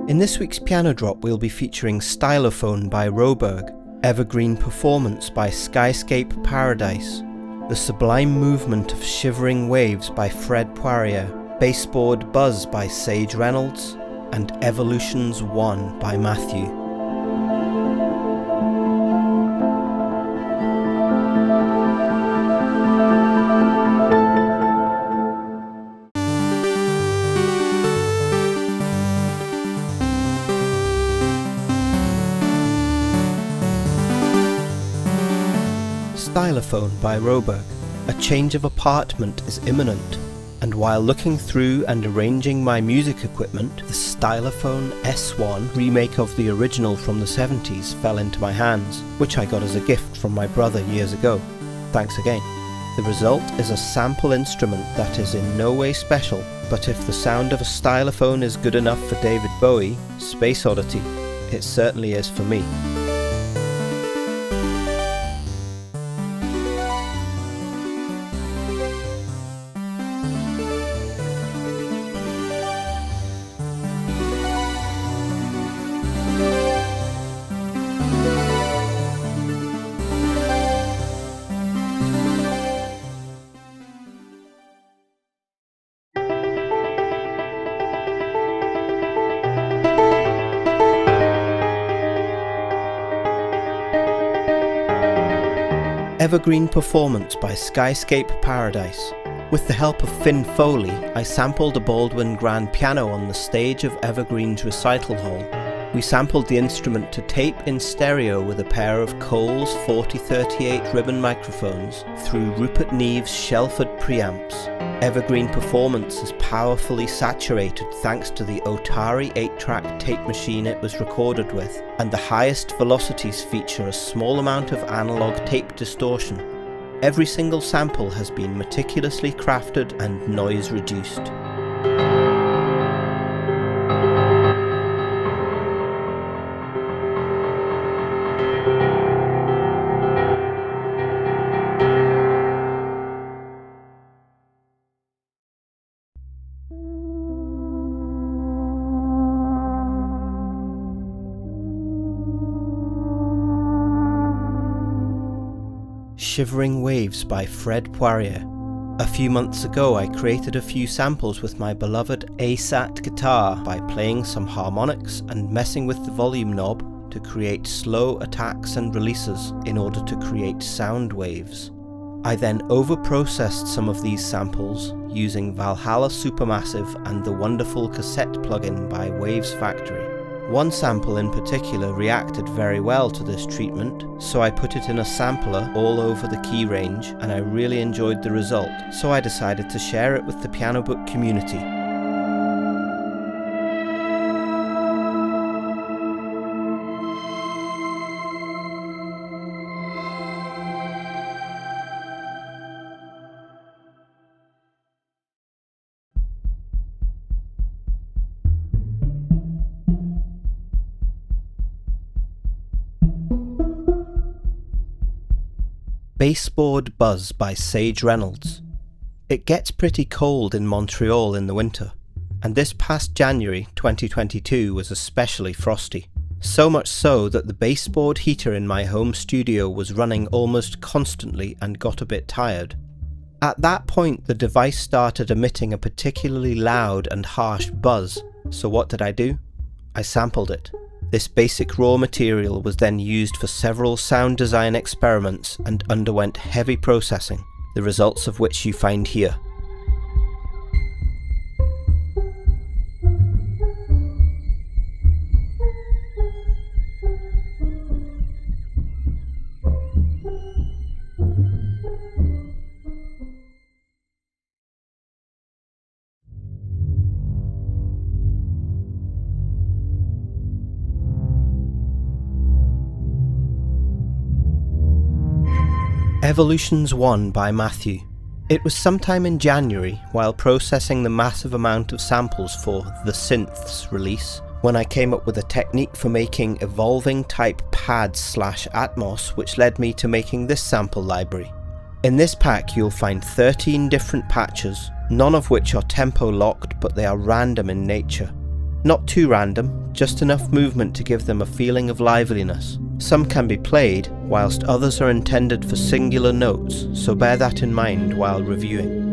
In this week's Pianodrop we'll be featuring Stylophone by Roberg, Evergreen Performance by Skyscape Paradise, The Sublime Movement of Shivering Waves by Fred Poirier, Baseboard Buzz by Sage Reynolds, and Evolutions 1 by Matthew. Stylophone by Roberg. A change of apartment is imminent, and while looking through and arranging my music equipment, the Stylophone S1 remake of the original from the 70s fell into my hands, which I got as a gift from my brother years ago. Thanks again. The result is a sample instrument that is in no way special, but if the sound of a Stylophone is good enough for David Bowie, Space Oddity, it certainly is for me. Evergreen Performance by Skyscape Paradise. With the help of Finn Foley, I sampled a Baldwin grand piano on the stage of Evergreen's recital hall. We sampled the instrument to tape in stereo with a pair of Coles 4038 ribbon microphones through Rupert Neve's Shelford preamps. Evergreen Performance is powerfully saturated thanks to the Otari 8-track tape machine it was recorded with, and the highest velocities feature a small amount of analog tape distortion. Every single sample has been meticulously crafted and noise reduced. Shivering Waves by Fred Poirier. A few months ago I created a few samples with my beloved ASAT guitar by playing some harmonics and messing with the volume knob to create slow attacks and releases in order to create sound waves. I then over-processed some of these samples using Valhalla Supermassive and the wonderful cassette plugin by Waves Factory. One sample in particular reacted very well to this treatment, so I put it in a sampler all over the key range and I really enjoyed the result, so I decided to share it with the piano book community. Baseboard Buzz by Sage Reynolds. It gets pretty cold in Montreal in the winter, and this past January 2022 was especially frosty. So much so that the baseboard heater in my home studio was running almost constantly and got a bit tired. At that point the device started emitting a particularly loud and harsh buzz, so what did I do? I sampled it. This basic raw material was then used for several sound design experiments and underwent heavy processing, the results of which you find here. Evolutions 1 by Matthew. It was sometime in January, while processing the massive amount of samples for The Synths release, when I came up with a technique for making evolving type pads/Atmos, which led me to making this sample library. In this pack you'll find 13 different patches, none of which are tempo locked, but they are random in nature. Not too random, just enough movement to give them a feeling of liveliness. Some can be played, whilst others are intended for singular notes, so bear that in mind while reviewing.